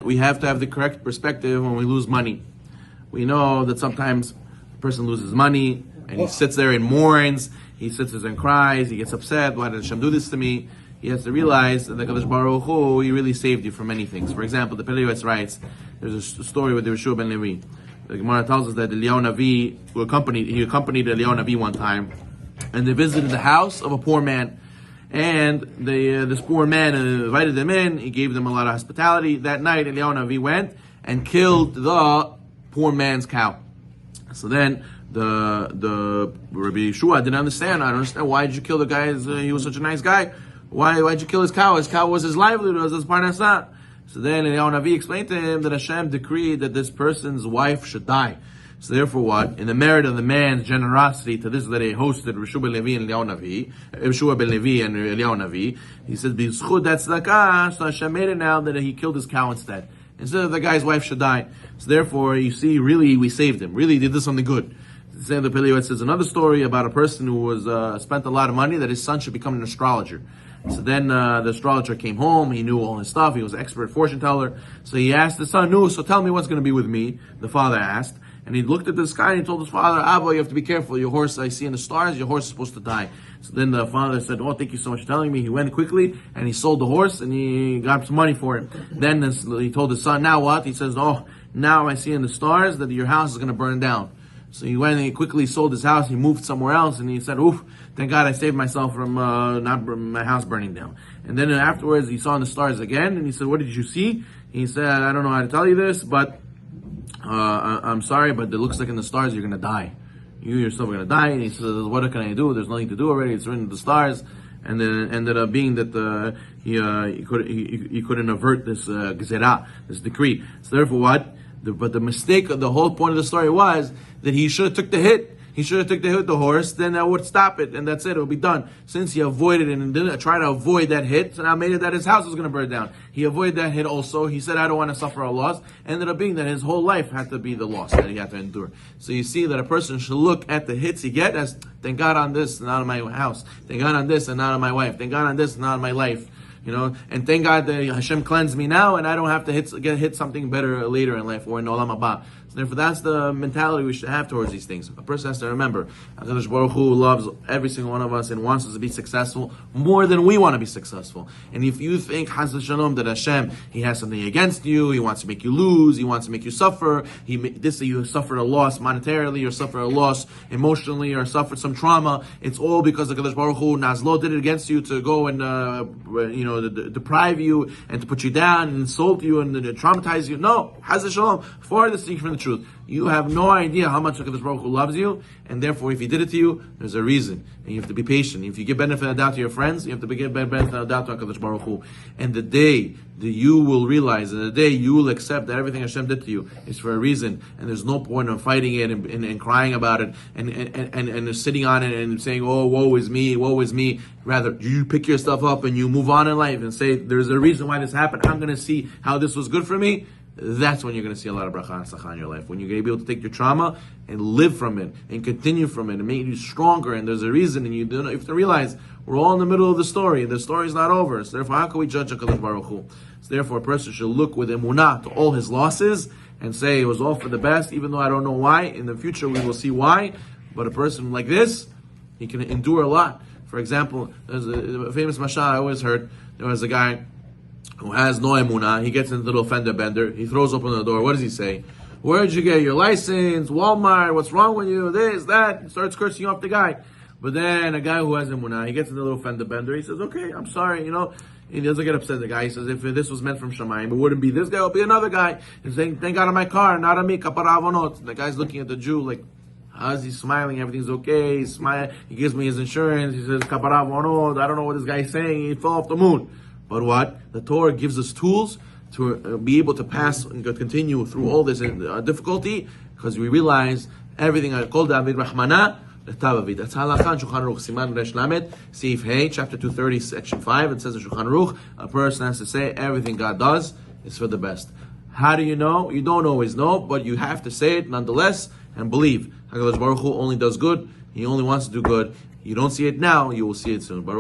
we have to have the correct perspective when we lose money. We know that sometimes a person loses money and he sits there and mourns, he sits there and cries, he gets upset, why did Hashem do this to me? He has to realize that the Kadosh Baruch Hu, he really saved you from many things. For example, the Peleitz writes, there's a story with the Yeshua ben Levi. The Gemara tells us that Eliyahu Navi accompanied Eliyahu Navi one time, and they visited the house of a poor man. And this poor man invited them in. He gave them a lot of hospitality. That night, Eliyahu Navi went and killed the poor man's cow. So then the Rabbi Yeshua didn't understand. I don't understand. Why did you kill the guy? He was such a nice guy. Why'd you kill his cow? His cow was his livelihood, was his parnasah. So then Eliyahu Navi explained to him that Hashem decreed that this person's wife should die. So therefore what? In the merit of the man's generosity to this that he hosted Yeshua ben Levi and Yeshua ben Levi and Eliyahu Navi, he said, B'zchut that tzedakah, so Hashem made it now that he killed his cow instead of the guy's wife should die. So therefore, you see, really we saved him. Really did this something good. The Peleitz says another story about a person who was spent a lot of money that his son should become an astrologer. So then the astrologer came home, he knew all his stuff, he was an expert fortune teller. So he asked the son, so tell me what's going to be with me, the father asked. And he looked at the sky and he told his father, Abba, you have to be careful, your horse, I see in the stars, your horse is supposed to die. So then the father said, thank you so much for telling me. He went quickly and he sold the horse and he got some money for it. Then he told his son, now what? He says, now I see in the stars that your house is going to burn down. So he went and he quickly sold his house, he moved somewhere else, and he said, thank God I saved myself from my house burning down. And then afterwards he saw the stars again, and he said, what did you see? He said, I don't know how to tell you this, but I'm sorry, but it looks like in the stars you're going to die. You yourself are going to die. And he says, what can I do? There's nothing to do already, it's written in the stars. And then it ended up being that he couldn't avert this gezerah, this decree. So therefore what? But the mistake of the whole point of the story was that he should have took the hit. He should have took the hit with the horse, then that would stop it, and that's it, it would be done. Since he avoided it and didn't try to avoid that hit, so now made it that his house was going to burn down. He avoided that hit also. He said, I don't want to suffer a loss. Ended up being that his whole life had to be the loss that he had to endure. So you see that a person should look at the hits he gets as, thank God on this and not on my house. Thank God on this and not on my wife. Thank God on this and not on my life. And thank God that Hashem cleansed me now, and I don't have to hit something better later in life or in Olam Haba. So therefore, that's the mentality we should have towards these things. A person has to remember, HaKadosh Baruch Hu loves every single one of us and wants us to be successful more than we want to be successful. And if you think, Chas v'shalom, that Hashem, He has something against you, He wants to make you lose, He wants to make you suffer, you suffered a loss monetarily, or suffered a loss emotionally, or suffered some trauma, it's all because the HaKadosh Baruch Hu, Nazlo, did it against you to go and, deprive you and to put you down and insult you and traumatize you. No, Chas v'shalom, farthest thing from the truth. You have no idea how much HaKadosh Baruch Hu loves you, and therefore if He did it to you, there's a reason. And you have to be patient. If you give benefit of the doubt to your friends, you have to give benefit of the doubt to HaKadosh Baruch Hu. And the day that you will realize, and the day you will accept that everything Hashem did to you is for a reason, and there's no point in fighting it and crying about it and sitting on it and saying, woe is me, woe is me. Rather, you pick yourself up and you move on in life and say, there's a reason why this happened. I'm going to see how this was good for me. That's when you're going to see a lot of bracha and tzedakah in your life. When you're going to be able to take your trauma and live from it and continue from it and make you stronger. And there's a reason, and you have to realize we're all in the middle of the story. The story's not over. So therefore, how can we judge HaKadosh Baruch Hu? So therefore, a person should look with emunah to all his losses and say it was all for the best, even though I don't know why. In the future, we will see why. But a person like this, he can endure a lot. For example, there's a famous mashal I always heard. There was a guy who has no emunah. He gets into the little fender bender. He throws open the door. What does he say? Where'd you get your license? Walmart? What's wrong with you? This, that. He starts cursing off the guy. But then a guy who has emunah, he gets in the little fender bender. He says, okay, I'm sorry, He doesn't get upset. The guy, he says, if this was meant from Shamayim, it wouldn't be this guy, it'll be another guy. He's saying, thank God on my car, not on me, kapara avonot. The guy's looking at the Jew like, how's he smiling? Everything's okay. He's smiling. He gives me his insurance. He says, kapara avonot. I don't know what this guy's saying. He fell off the moon. But what? The Torah gives us tools to be able to pass and continue through all this difficulty, because we realize everything. Kol David Rahmana L'Tavavid. That's halakha in Shulchan Aruch, Siman Resh Lamed, Seif Hey, chapter 230, section 5. It says in Shulchan Aruch, a person has to say everything God does is for the best. How do you know? You don't always know, but you have to say it nonetheless and believe. HaKadosh Baruch Hu only does good. He only wants to do good. You don't see it now, you will see it soon. Baruch